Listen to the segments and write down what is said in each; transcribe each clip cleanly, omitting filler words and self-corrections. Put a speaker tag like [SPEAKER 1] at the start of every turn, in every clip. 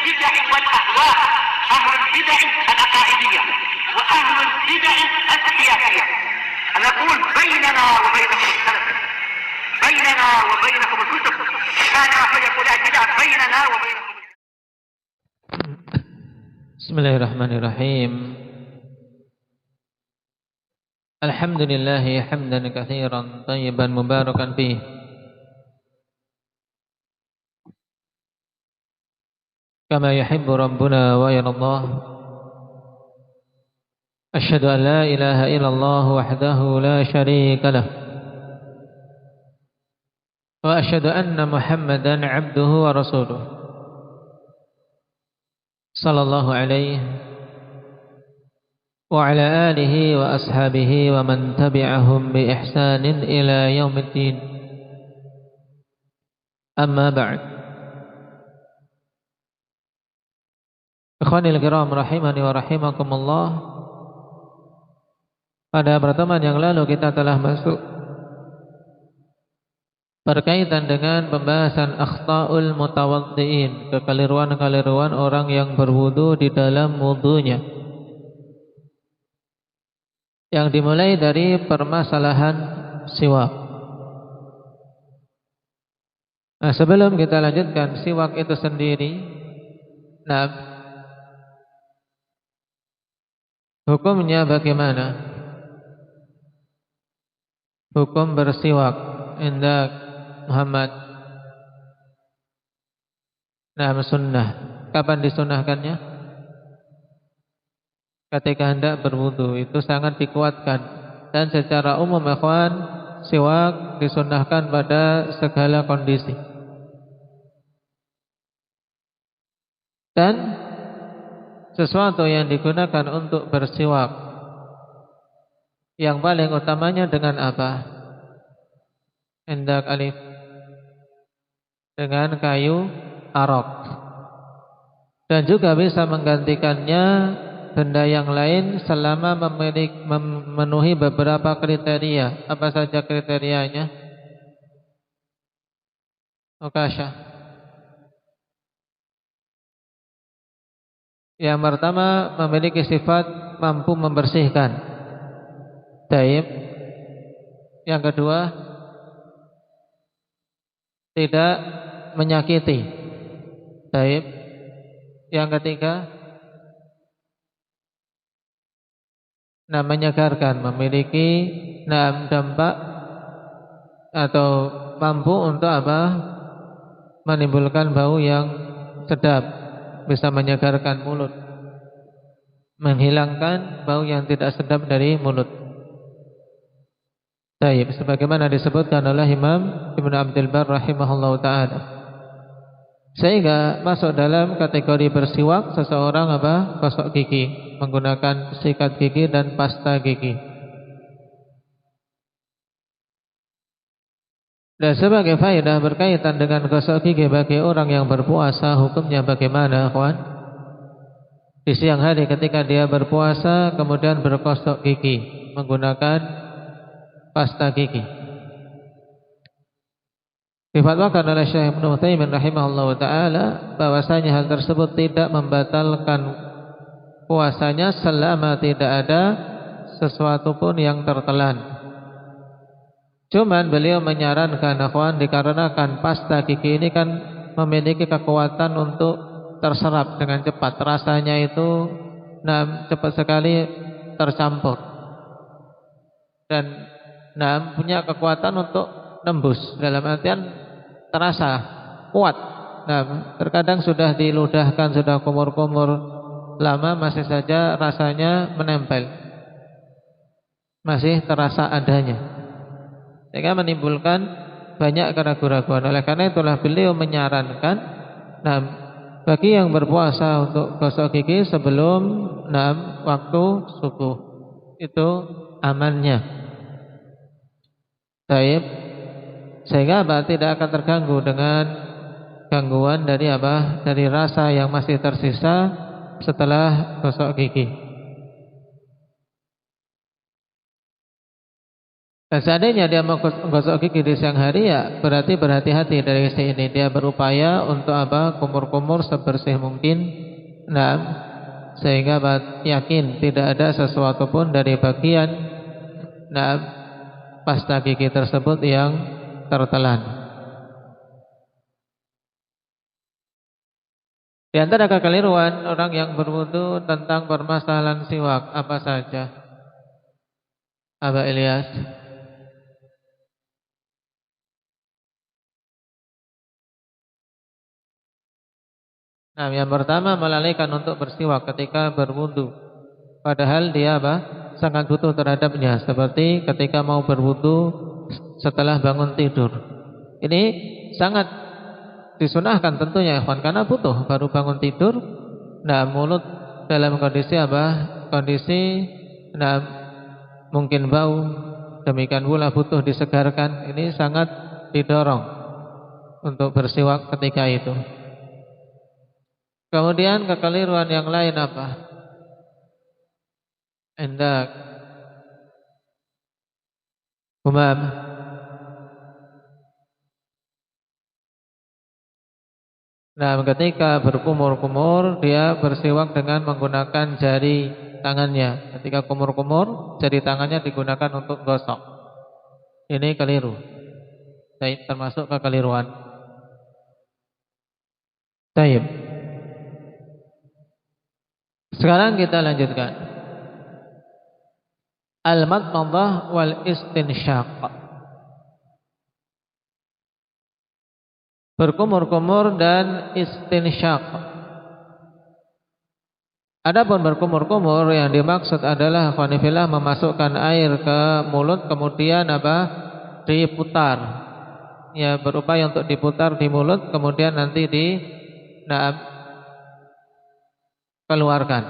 [SPEAKER 1] البدع والأهواء، أهل البدع العقائدية وأهل البدع السياسية. نقول بيننا وبينكم السلف، بيننا وبينكم الكتب، كان فيقول البدع بيننا وبينكم.
[SPEAKER 2] Bismillahirrahmanirrahim. Alhamdulillahi hamdan katsiran thayyiban mubarakan fihi. Kama yuhibbu rabbuna wa yardah. Asyhadu an la ilaha illallah wahdahu la syarika lah. Wa asyhadu anna Muhammadan 'abduhu wa rasuluh. Sallallahu alaihi wa ala alihi wa ashabihi wa man tabi'ahum bi ihsanin ila yaumiddin. Amma ba'd. Ikhwanil kiram rahimani wa rahimakumullah. Pada pertemuan yang lalu kita telah masuk berkaitan dengan pembahasan akhta'ul mutawaddi'in, kekeliruan-kekeliruan orang yang berwudu di dalam wudunya, yang dimulai dari permasalahan siwak. Nah, sebelum kita lanjutkan siwak itu sendiri, hukumnya bagaimana? Hukum bersiwak indah Muhammad. Sunnah. Kapan disunahkannya? Ketika hendak berwudu, itu sangat dikuatkan. Dan secara umum ikhwan, siwak disunahkan pada segala kondisi. Dan sesuatu yang digunakan untuk bersiwak, yang paling utamanya dengan apa? Hendak alif, dengan kayu arok, dan juga bisa menggantikannya benda yang lain selama memenuhi beberapa kriteria. Apa saja kriterianya? Okasha. Yang pertama, memiliki sifat mampu membersihkan. Taib. Yang kedua, tidak menyakiti. Baik. Yang ketiga, menyegarkan, memiliki dampak atau mampu untuk apa? Menimbulkan bau yang sedap, bisa menyegarkan mulut, menghilangkan bau yang tidak sedap dari mulut. Baik, sebagaimana disebutkan oleh Imam Ibnu Abdul Barr rahimahullahu taala. Sehingga masuk dalam kategori bersiwak seseorang gosok gigi, menggunakan sikat gigi dan pasta gigi. Dan sebagai faedah berkaitan dengan gosok gigi bagi orang yang berpuasa, hukumnya bagaimana, kawan? Di siang hari ketika dia berpuasa kemudian bergosok gigi menggunakan pasta gigi. Difatwakan oleh Syekh Ibnu Utsaimin rahimahullahu taala bahwasanya hal tersebut tidak membatalkan puasanya selama tidak ada sesuatu pun yang tertelan. Cuman beliau menyarankan akhwan, dikarenakan pasta gigi ini kan memiliki kekuatan untuk terserap dengan cepat. Rasanya itu cepat sekali tercampur. Dan punya kekuatan untuk nembus, dalam artian terasa kuat. Terkadang sudah diludahkan, sudah kumur-kumur lama, masih saja rasanya menempel, masih terasa adanya, sehingga menimbulkan banyak keraguan-keraguan. Oleh karena itulah beliau menyarankan bagi yang berpuasa untuk gosok gigi sebelum waktu subuh, itu amannya. Baik, sehingga tidak akan terganggu dengan gangguan dari dari rasa yang masih tersisa setelah gosok gigi. Dan seandainya dia mau gosok gigi di siang hari, ya berarti berhati-hati dari sisi ini. Dia berupaya untuk apa? Kumur-kumur sebersih mungkin. Nah, sehingga yakin tidak ada sesuatu pun dari bagian pasta gigi tersebut yang tertelan. Di antara kekeliruan orang yang berwudu tentang permasalahan siwak apa saja? Aba Ilyas. Nah, yang pertama melalaikan untuk bersiwak ketika berwudu. Padahal dia sangat butuh terhadapnya, seperti ketika mau berwudu setelah bangun tidur. Ini sangat disunahkan tentunya, ikhwan, karena butuh baru bangun tidur. Nah, mulut dalam kondisi Kondisi mungkin bau, demikian pula butuh disegarkan. Ini sangat didorong untuk bersiwak ketika itu. Kemudian kekeliruan yang lain apa? Endak Umam. Nah, ketika berkumur-kumur dia bersiwak dengan menggunakan jari tangannya. Ketika kumur-kumur, jari tangannya digunakan untuk gosok. Ini keliru. Termasuk kekeliruan. Baik. Sekarang kita lanjutkan. Al-madmadah wal istinsyaq. Berkumur-kumur dan istinsyaq. Adapun berkumur-kumur yang dimaksud adalah khonifillah memasukkan air ke mulut kemudian diputar. Ya, berupaya untuk diputar di mulut kemudian nanti keluarkan.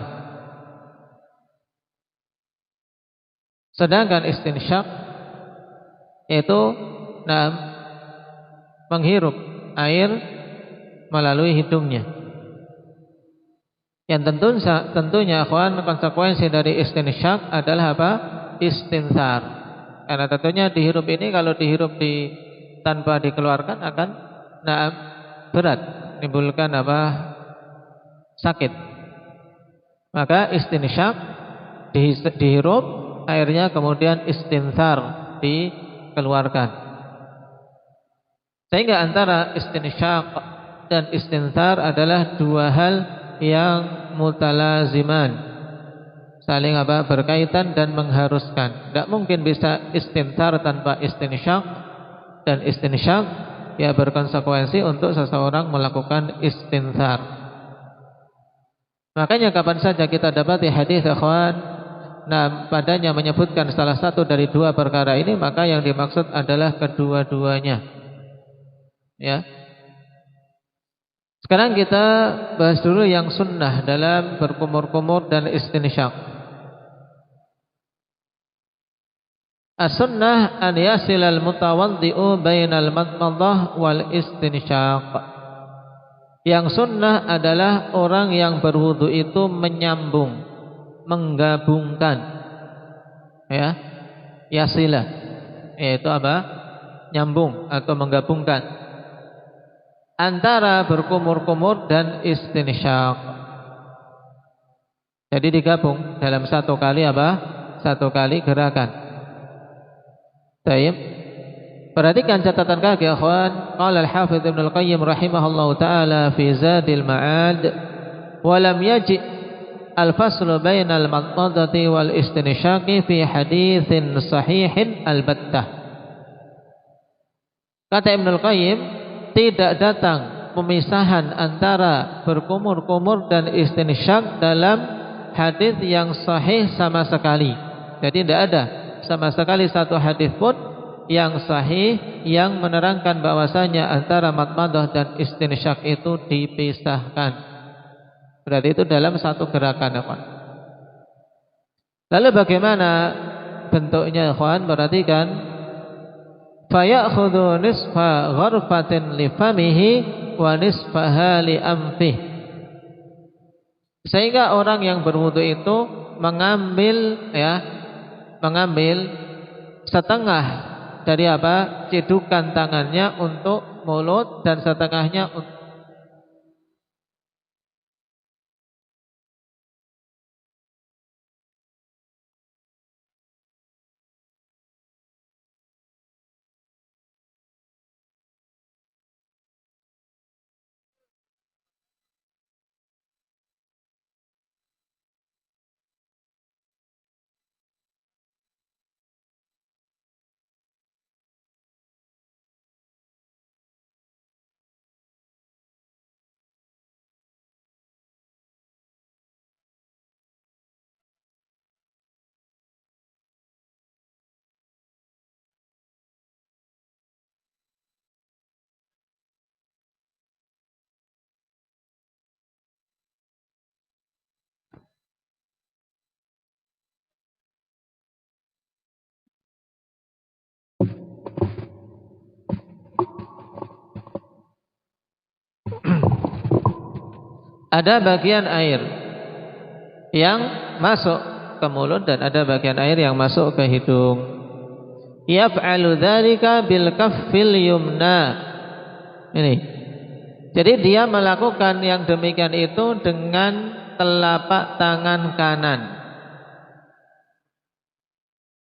[SPEAKER 2] Sedangkan istinsyaq itu menghirup air melalui hidungnya. Yang tentunya akhwan, konsekuensi dari istinsyaq adalah istinsar. Karena tentunya dihirup ini kalau dihirup tanpa dikeluarkan akan berat, menimbulkan sakit. Maka istinsyaq dihirup airnya, kemudian istinsar dikeluarkan. Sehingga antara istinsyaq dan istinsar adalah dua hal yang mutalaziman, saling berkaitan dan mengharuskan. Tidak mungkin bisa istinsar tanpa istinsyaq, dan istinsyaq ya berkonsekuensi untuk seseorang melakukan istinsar. Makanya kapan saja kita dapati hadis akhwan, padanya menyebutkan salah satu dari dua perkara ini, maka yang dimaksud adalah kedua-duanya. Ya. Sekarang kita bahas dulu yang sunnah dalam berkumur-kumur dan istinsyaq. As-sunnah an yasilal mutawaddi'u bainal madmadah wal istinsyaq. Yang sunnah adalah orang yang berwudu itu menyambung, menggabungkan, ya, yasilah, yaitu nyambung atau menggabungkan antara berkumur-kumur dan istinsyaq. Jadi digabung dalam satu kali gerakan. Baik. Perhatikan catatan kaki akhwan. Qala al-Hafidz Ibnu Al-Qayyim rahimahullahu taala fi Zadil Ma'ad, wa lam yaji' al-faslu bainal madmadati wal istinsyaqi fi haditsin sahihin al-battah. Kata Ibnu Al-Qayyim, tidak datang pemisahan antara berkumur-kumur dan istinsyaq dalam hadis yang sahih sama sekali. Jadi tidak ada sama sekali satu hadis pun yang sahih yang menerangkan bahwasanya antara madmadah dan istinsyaq itu dipisahkan. Berarti itu dalam satu gerakan, ikhwan. Lalu bagaimana bentuknya, ikhwan? Perhatikan. Fayakhudhu nisfa gharfatin li famihi wa nisfaha li anfih. Sehingga orang yang berwudu itu mengambil setengah dari apa? Cedukan tangannya untuk mulut dan setengahnya untuk ada bagian air yang masuk ke mulut dan ada bagian air yang masuk ke hidung. Yaf'alu dzalika bil kaffil yumna. Ini. Jadi dia melakukan yang demikian itu dengan telapak tangan kanan.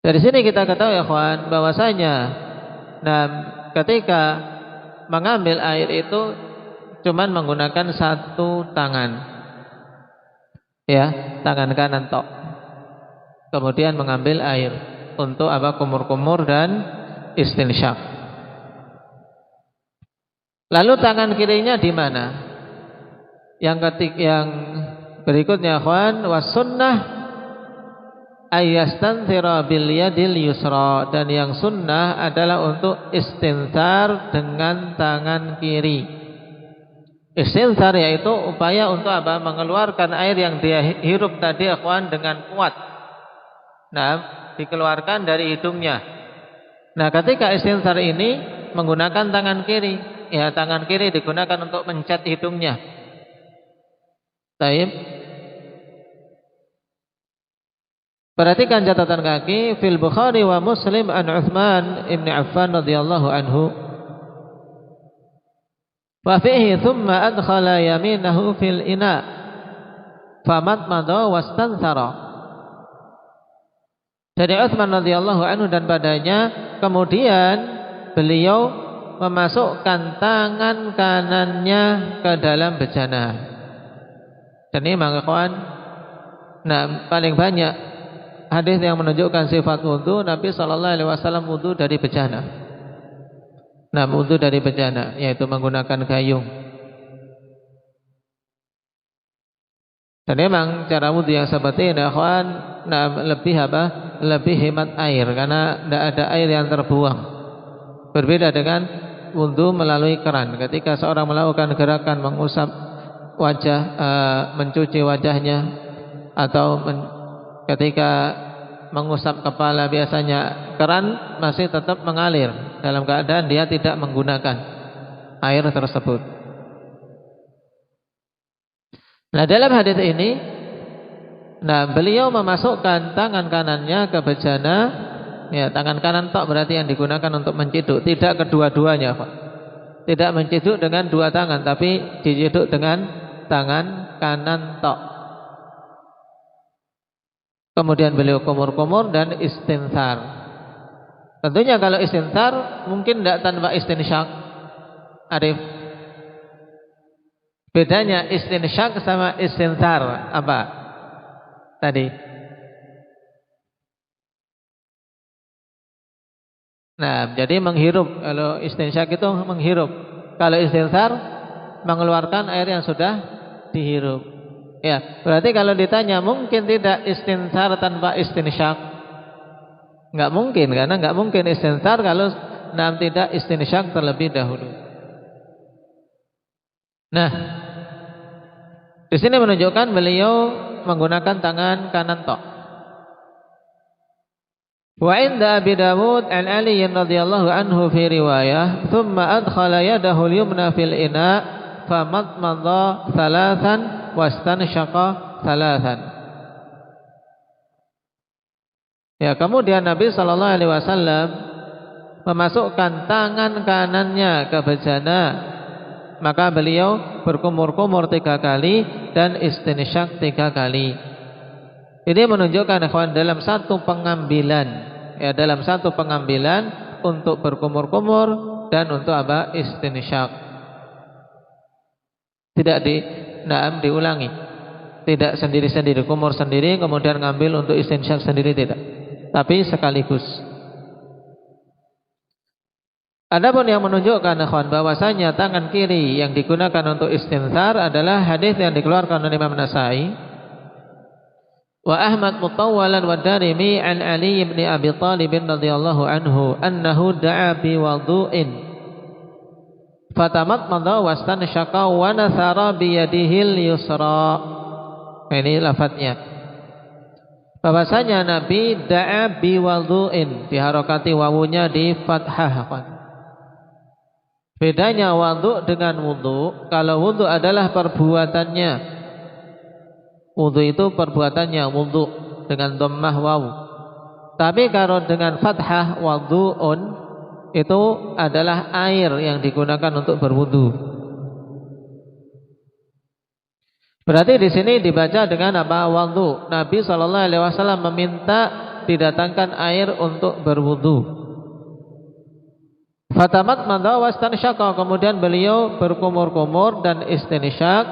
[SPEAKER 2] Dari sini kita ketahui ya kawan, bahwasanya ketika mengambil air itu cuman menggunakan satu tangan, ya, tangan kanan tok. Kemudian mengambil air untuk apa? Kumur-kumur dan istinsyak. Lalu tangan kirinya di mana? Yang berikutnya, kawan, was sunnah ayastanthira bil yadil yusra, dan yang sunnah adalah untuk istinthar dengan tangan kiri. Istinthar yaitu upaya untuk apa? Mengeluarkan air yang dia hirup tadi, akhwan, dengan kuat. Nah, dikeluarkan dari hidungnya. Nah, ketika istinthar ini menggunakan tangan kiri, ya, tangan kiri digunakan untuk mencet hidungnya. Baik. Perhatikan catatan kaki, fil Bukhari wa Muslim an Utsman ibn Affan radhiyallahu anhu. Wa fihi thumma adkhala yaminahu fil ina famadmada wastanthara. Dari Utsman radhiyallahu anhu dan padanya kemudian beliau memasukkan tangan kanannya ke dalam bejana. Dan ini kawan, paling banyak hadis yang menunjukkan sifat wudu Nabi sallallahu alaihi wasallam wudu dari bejana. Wudu dari bejana yaitu menggunakan gayung. Dan memang cara wudu yang seperti ini, kawan, lebih apa? Lebih hemat air karena tidak ada air yang terbuang. Berbeda dengan wudu melalui keran. Ketika seorang melakukan gerakan mengusap wajah, mencuci wajahnya, atau ketika mengusap kepala, biasanya keran masih tetap mengalir dalam keadaan dia tidak menggunakan air tersebut. Nah, dalam hadis ini, beliau memasukkan tangan kanannya ke bejana, ya, tangan kanan tok berarti yang digunakan untuk menciduk, tidak kedua-duanya, Pak. Tidak menciduk dengan dua tangan, tapi diciduk dengan tangan kanan tok. Kemudian beliau kumur-kumur dan istinthar. Tentunya kalau istinthar mungkin tidak tanpa istinsyak. Arif, bedanya istinsyak sama istinthar apa tadi? Nah, jadi menghirup. Kalau istinsyak itu menghirup. Kalau istinthar mengeluarkan air yang sudah dihirup. Ya, berarti kalau ditanya mungkin tidak istinthar tanpa istinsyak? Enggak mungkin, karena enggak mungkin istinthar kalau tidak istinsyak terlebih dahulu. Nah, di sini menunjukkan beliau menggunakan tangan kanan tok. Wa inda Abi Dawud an Ali radhiyallahu anhu fi riwayah, "Tsumma adkhala yadahu al-yumna fil ina famadmadha thalathan wastanshaqa thalathan." Ya, kemudian Nabi sallallahu alaihi wasallam memasukkan tangan kanannya ke bejana, maka beliau berkumur-kumur 3 kali dan istinsyak 3 kali. Ini menunjukkan ikhwan dalam satu pengambilan, ya, dalam satu pengambilan untuk berkumur-kumur dan untuk apa? Istinsyak. Tidak diulangi. Tidak sendiri-sendiri, kumur sendiri kemudian ngambil untuk istinsyak sendiri, tidak. Tapi sekaligus. Adapun yang menunjukkan ikhwan bahwasanya tangan kiri yang digunakan untuk istinthar adalah hadis yang dikeluarkan oleh Imam Nasa'i wa Ahmad mutawwalan wa Darimi an Ali bin Abi Thalib radhiyallahu anhu annahu da'a bi wudu'in fatamadmada wastansyaka wa nathara bi yadihil yusra. Ini lafadznya. Bahwasanya Nabi da'a bi wudu'in, diharokati wawunya di fathah. Bedanya wudu dengan wudu, kalau wudu adalah perbuatannya, wudu itu perbuatannya wudu dengan dhammah wawu. Tapi kalau dengan fathah wudu'un itu adalah air yang digunakan untuk berwudu. Berarti di sini dibaca dengan apa? Wudu. Nabi SAW meminta didatangkan air untuk berwudu. Fatamadmada wastansyaka, kemudian beliau berkumur-kumur dan istinsyak,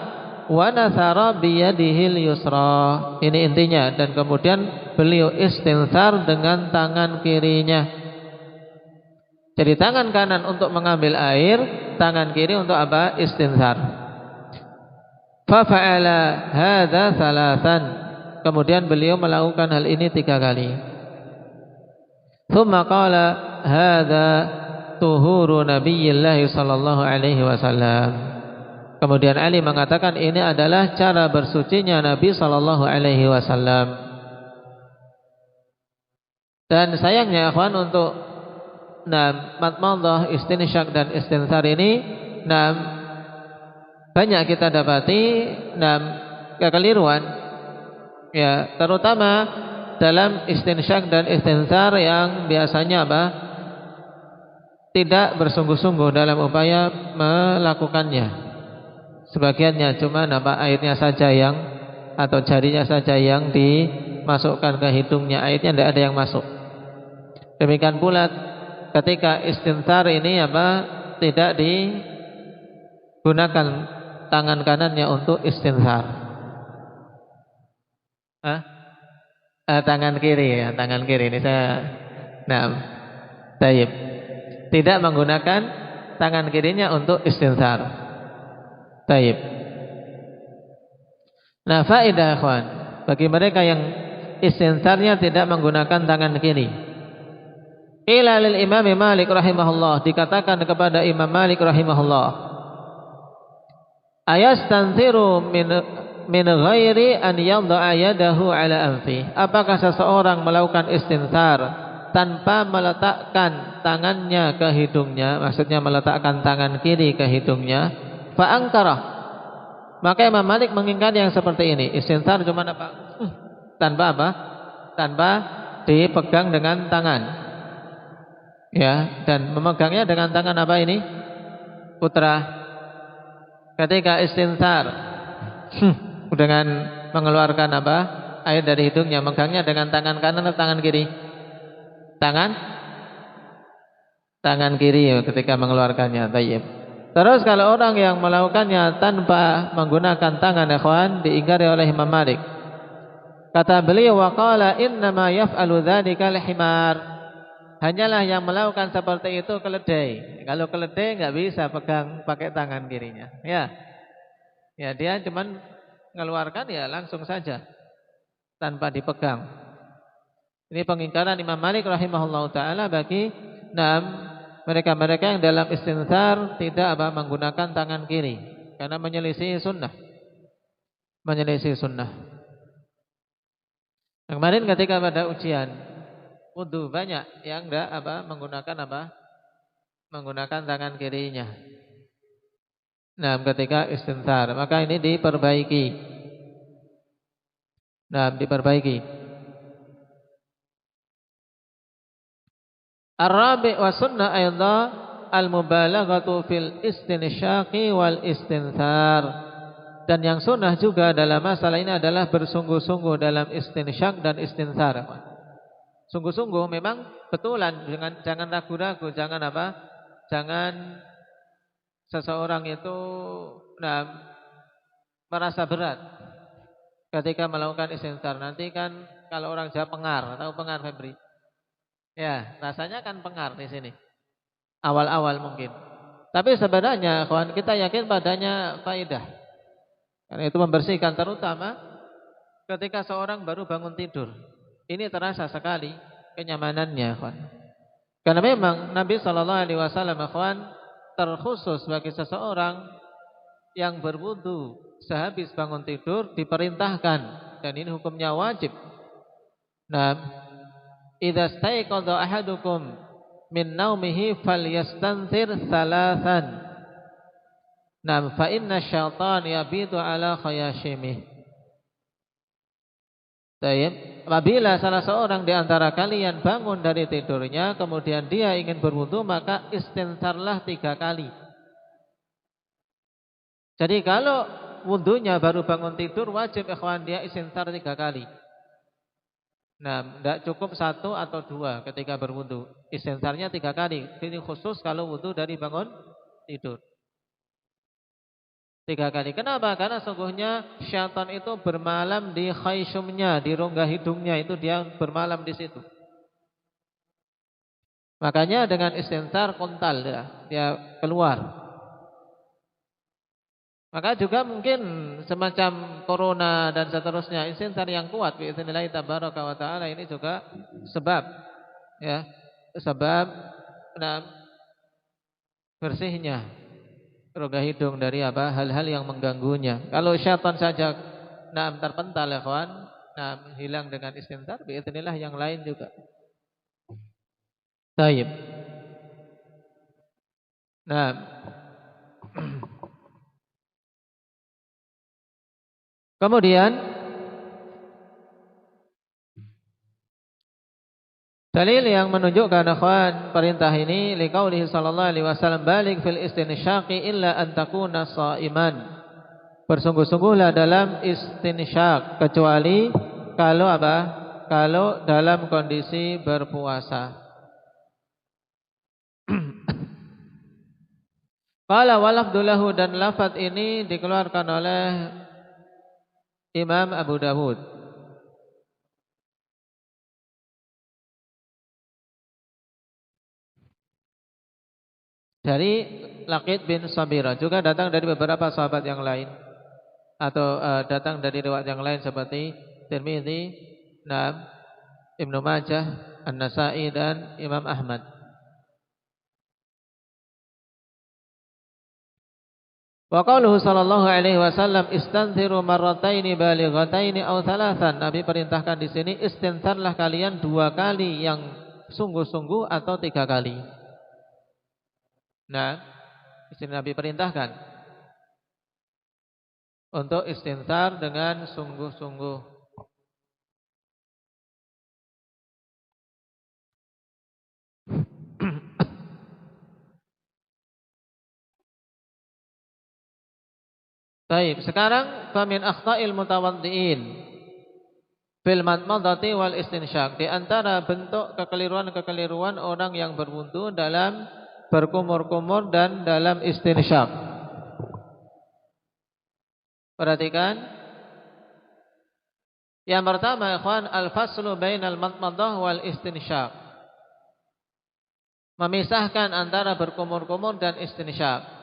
[SPEAKER 2] wa nathara biyadihil yusra. Ini intinya, dan kemudian beliau istinthar dengan tangan kirinya. Jadi tangan kanan untuk mengambil air, tangan kiri untuk apa? Istinthar. Fa fa'ala hadza thalathan. Kemudian beliau melakukan hal ini 3 kali. Tsumma qala hadza tuhuru Nabiyillah sallallahu alaihi wasallam. Kemudian Ali mengatakan ini adalah cara bersucinya Nabi sallallahu alaihi wasallam. Dan sayangnya ikhwan untuk madmadah, istinsyak dan istinthar ini banyak kita dapati kekeliruan, ya, terutama dalam istinsyak dan istinthar yang biasanya apa? Tidak bersungguh-sungguh dalam upaya melakukannya. Sebagiannya cuma airnya saja yang, atau jarinya saja yang dimasukkan ke hidungnya, airnya tidak ada yang masuk. Demikian pula ketika istinthar ini tidak digunakan tangan kanannya untuk istinthar. Tangan kiri, ya, tangan kiri ini saya. Tayyib. Tidak menggunakan tangan kirinya untuk istinthar. Taib. Nah, faedah ikhwan bagi mereka yang istintharnya tidak menggunakan tangan kiri. Ila lil Imam Malik rahimahullah, dikatakan kepada Imam Malik rahimahullah, ayastanthiru min ghairi an yadha'a yadahu ala anfi. Apakah seseorang melakukan istinthar tanpa meletakkan tangannya ke hidungnya, maksudnya meletakkan tangan kiri ke hidungnya, fa'angkarah, maka Imam Malik mengingkari yang seperti ini. Istinthar cuma tanpa apa? Tanpa dipegang dengan tangan, ya, dan memegangnya dengan tangan apa ini? Putra. Ketika istinthar dengan mengeluarkan apa? Air dari hidungnya, megangnya dengan tangan kanan atau tangan kiri? Tangan kiri ketika mengeluarkannya. Tayyib. Terus kalau orang yang melakukannya tanpa menggunakan tangan, ikhwan, diingkari oleh Imam Malik. Kata beliau, wa qala innama yaf'alu dzalika al-himar. Hanyalah yang melakukan seperti itu keledai. Kalau keledai enggak bisa pegang pakai tangan kirinya. Ya. Ya, dia cuman mengeluarkan ya langsung saja tanpa dipegang. Ini pengingkaran Imam Malik rahimahullah ta'ala bagi mereka-mereka yang dalam istinthar tidak menggunakan tangan kiri, karena menyelisih sunnah. Kemarin ketika pada ujian wudu banyak yang tidak menggunakan tangan kirinya. Ketika istinthar, maka ini diperbaiki. Ar-rabi' wa sunnah aidan al-mubalaghatu fil istinsyaqi wal istinthar. Dan yang sunnah juga dalam masalah ini adalah bersungguh-sungguh dalam istinsyak dan istinthar. Sungguh-sungguh memang betulan, jangan ragu-ragu, jangan apa? Jangan seseorang itu merasa berat ketika melakukan istinthar. Nanti kan kalau orang Jawa pengar, tahu pengar Febri? Ya, rasanya kan pengar di sini. Awal-awal mungkin. Tapi sebenarnya kawan kita yakin padanya faedah. Karena itu membersihkan, terutama ketika seorang baru bangun tidur. Ini terasa sekali kenyamanannya, kawan. Karena memang Nabi SAW, kawan, terkhusus bagi seseorang yang berwudu sehabis bangun tidur diperintahkan, dan ini hukumnya wajib. Nah, idza staiqadha ahadukum min naumihi falyastanthir thalathan. Nam fa inna syaitan yabitu ala khayashimih. Baik, apabila salah seorang di antara kalian bangun dari tidurnya kemudian dia ingin berwudu, maka istintsarlah 3 kali. Jadi kalau wudunya baru bangun tidur, wajib ikhwan dia istintsar 3 kali. Nah, tidak cukup 1 atau 2 ketika berwudu. Istintsarnya 3 kali. Ini khusus kalau wudu dari bangun tidur. 3 kali. Kenapa? Karena sungguhnya syaitan itu bermalam di khayshumnya, di rongga hidungnya, itu dia bermalam di situ. Makanya dengan istintsar kontal dia keluar. Maka juga mungkin semacam corona dan seterusnya, istintsar yang kuat biiznillah tabaraka wa taala ini juga sebab bersihnya rongga hidung dari hal-hal yang mengganggunya. Kalau syaitan saja terpental ya kawan, hilang dengan istintsar, biiznillah yang lain juga. Baik. Nah, kemudian dalil yang menunjukkan akhwan perintah ini liqaulihi sallallahu alaihi wasallam balik fil istinsyaqi illa an takuna shaiman. Bersungguh-sungguhlah dalam istinsyak kecuali kalau Kalau dalam kondisi berpuasa. Qala walafdulahu, dan lafaz ini dikeluarkan oleh Imam Abu Dawud. Dari Laqit bin Sabira, juga datang dari beberapa sahabat yang lain, atau datang dari riwayat yang lain seperti Tirmidzi, Ibnu Majah, An-Nasa'i dan Imam Ahmad. Wa qauluhu sallallahu alaihi wasallam istanthiru marrataini balighataini aw thalathan. Nabi perintahkan di sini istintsarlah kalian 2 kali yang sungguh-sungguh atau 3 kali. Nah, di sini Nabi perintahkan untuk istintsar dengan sungguh-sungguh. Baik, sekarang famin akhta'il mutawaddi'in fil madmadati wal istinsyak. Di antara bentuk kekeliruan-kekeliruan orang yang berwudu dalam berkumur-kumur dan dalam istinsyak. Perhatikan. Yang pertama, ikhwan, al-faslu bainal madmadah wal istinsyak. Memisahkan antara berkumur-kumur dan istinsyak.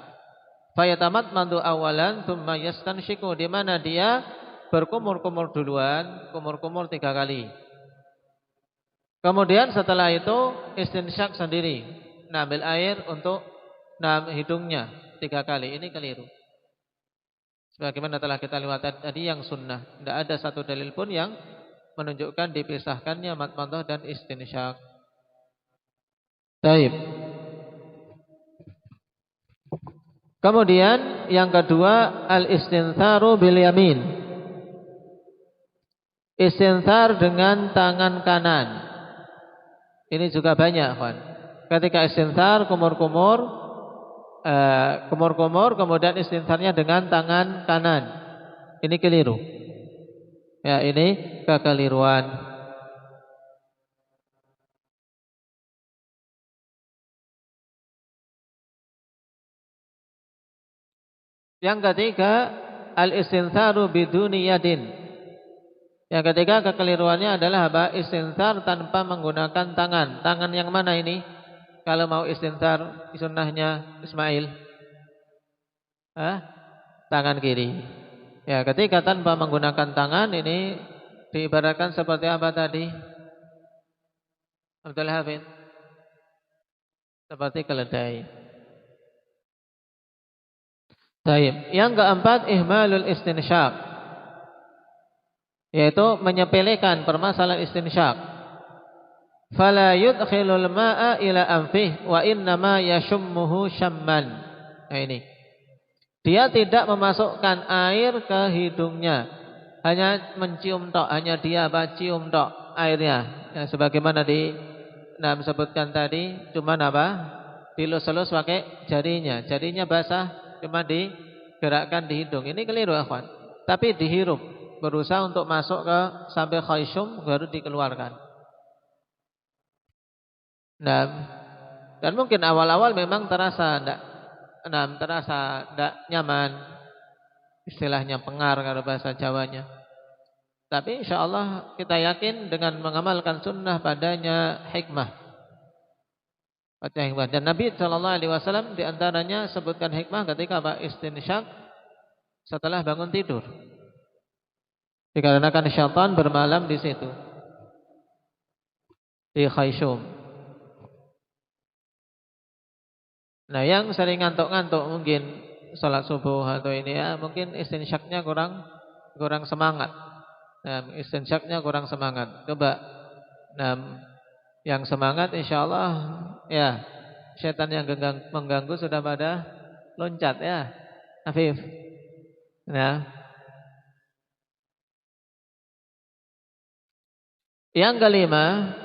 [SPEAKER 2] Fayatamatmadu awalan thumma yastanshiku, di mana dia berkumur-kumur duluan, kumur-kumur 3 kali. Kemudian setelah itu istinsyak sendiri, ambil air untuk hidungnya 3 kali. Ini keliru. Sebagaimana telah kita lihat tadi yang sunnah, tidak ada satu dalil pun yang menunjukkan dipisahkannya madmadah dan istinsyak. Baik. Kemudian yang kedua, al-istintsaru bil yamin. Istintsar dengan tangan kanan. Ini juga banyak, kawan. ketika istinthar kumur-kumur kemudian istintharnya dengan tangan kanan. Ini keliru. Ya, ini kekeliruan. Yang ketiga, al-istintharu biduni yadin. Yang ketiga kekeliruannya adalah apa? Istinthar tanpa menggunakan tangan. Tangan yang mana ini? Kalau mau istinthar sunnahnya Ismail, tangan kiri. Ya, ketika tanpa menggunakan tangan ini diibaratkan seperti apa tadi? Abdul Hafid, seperti keledai. Baik. Yang keempat, ihmalul istinsyaq, yaitu menyepelekan permasalahan istinsyaq. Fala yudkhilul ma'a ila anfih wa innama yashummuhu syamman. Nah ini. Dia tidak memasukkan air ke hidungnya, hanya mencium tok, hanya dia cium tok airnya. Ya, sebagaimana disebutkan tadi, cuma dilus-lus pakai jarinya. Jarinya basah, cuma digerakkan di hidung. Ini keliru, akhwan. Tapi dihirup, berusaha untuk masuk ke sampai khayshum baru dikeluarkan. Nah, dan mungkin awal-awal memang terasa tidak nyaman, istilahnya pengar kalau bahasa Jawanya. Tapi insyaallah kita yakin dengan mengamalkan sunnah padanya hikmah. Dan Nabi SAW diantaranya sebutkan hikmah ketika istinsyaq setelah bangun tidur. Dikarenakan syaitan bermalam di situ, di khayshum. Nah, yang sering ngantuk-ngantuk mungkin salat subuh atau ini mungkin istinsyaqnya kurang semangat. Nah, istinsyaqnya kurang semangat. Coba yang semangat insyaallah ya, setan yang mengganggu sudah pada loncat ya, Afif. Nah, yang kelima,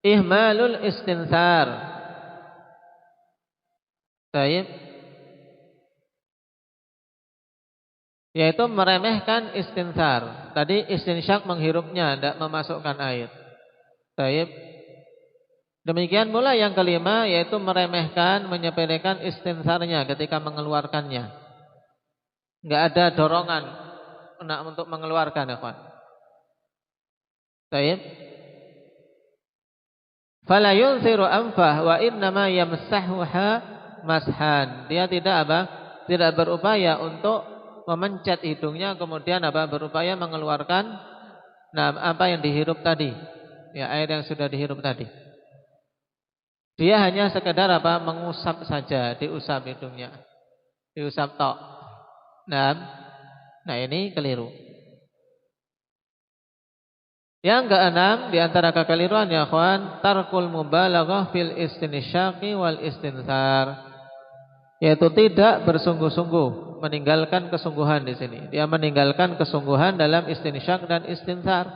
[SPEAKER 2] ihmalul istinthar. Baik. Yaitu meremehkan istinthar. Tadi istinsyaq menghirupnya, tidak memasukkan air. Baik. Demikian pula yang kelima, yaitu meremehkan, menyepelekan istintharnya ketika mengeluarkannya. Enggak ada dorongan untuk mengeluarkan, ya kawan. Baik. Fala yunziru anfah wa innama yamsahuha mashan. Dia tidak berupaya untuk memencet hidungnya, kemudian berupaya mengeluarkan apa yang dihirup tadi. Ya, air yang sudah dihirup tadi. Dia hanya sekedar mengusap saja, diusap hidungnya. Diusap tok. Nah ini keliru. Yang keenam di antara kekeliruan ya akhwan, tarkul mubalaghah fil istinsyaqi wal istinthar. Yaitu tidak bersungguh-sungguh, meninggalkan kesungguhan di sini. Dia meninggalkan kesungguhan dalam istinsyaq dan istinthar.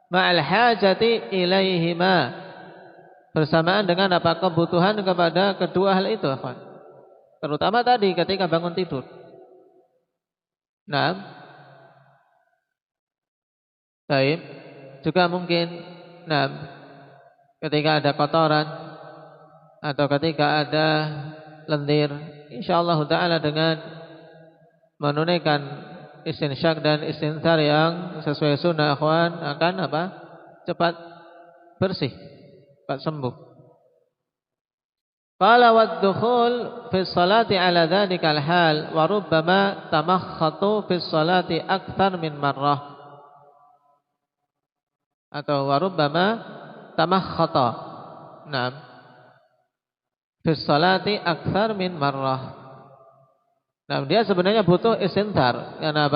[SPEAKER 2] Ma'al hajati ilaihima, bersamaan dengan kebutuhan kepada kedua hal itu, akhwan. Terutama tadi ketika bangun tidur. Nah, baik. Juga mungkin ketika ada kotoran atau ketika ada lendir, insyaallah taala dengan menunaikan istinsyaq dan istinthar yang sesuai sunnah, akhwan, akan cepat bersih, cepat sembuh. Qala wad-dukhul fi sholati ala dhalikal hal wa rubbama tamakhatu fi sholati akthar min marrah, atau wa rubbama tamakhata fi sholati akthar min marrah. Dia sebenarnya butuh istinthar karena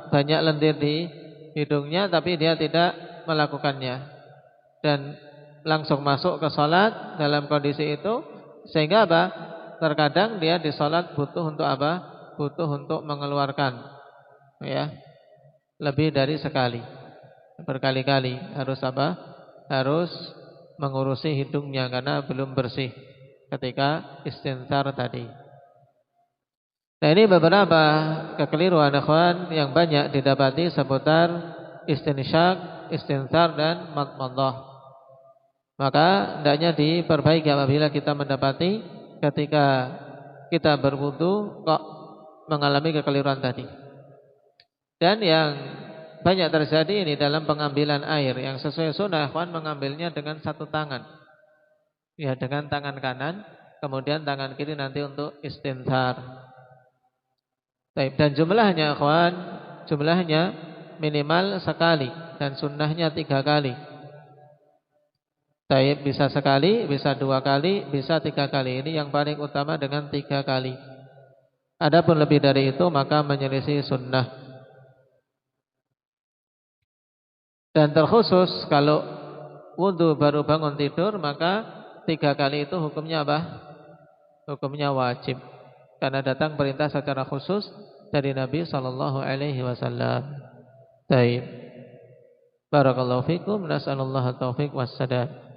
[SPEAKER 2] banyak lendir di hidungnya, tapi dia tidak melakukannya dan langsung masuk ke sholat dalam kondisi itu, sehingga terkadang dia di sholat butuh untuk butuh untuk mengeluarkan lebih dari sekali, berkali-kali harus harus mengurusi hidungnya karena belum bersih ketika istinthar tadi. Nah, ini beberapa kekeliruan ikhwan yang banyak didapati seputar istinsyak, istinthar dan madmadah. Maka hendaknya diperbaiki apabila kita mendapati ketika kita berwudu kok mengalami kekeliruan tadi. Dan yang banyak terjadi ini dalam pengambilan air, yang sesuai sunnah ikhwan mengambilnya dengan satu tangan. Ya, dengan tangan kanan, kemudian tangan kiri nanti untuk istinthar. Dan jumlahnya ikhwan, jumlahnya minimal sekali dan sunnahnya 3 kali. Bisa sekali, bisa 2 kali, bisa 3 kali. Ini yang paling utama dengan 3 kali. Adapun lebih dari itu maka menyelisih sunnah. Dan terkhusus kalau wudu baru bangun tidur, maka 3 kali itu hukumnya apa? Hukumnya wajib. Karena datang perintah secara khusus dari Nabi sallallahu alaihi wasallam. Baik. Barakallahu fikum, nasallallahu taufiq wassadad.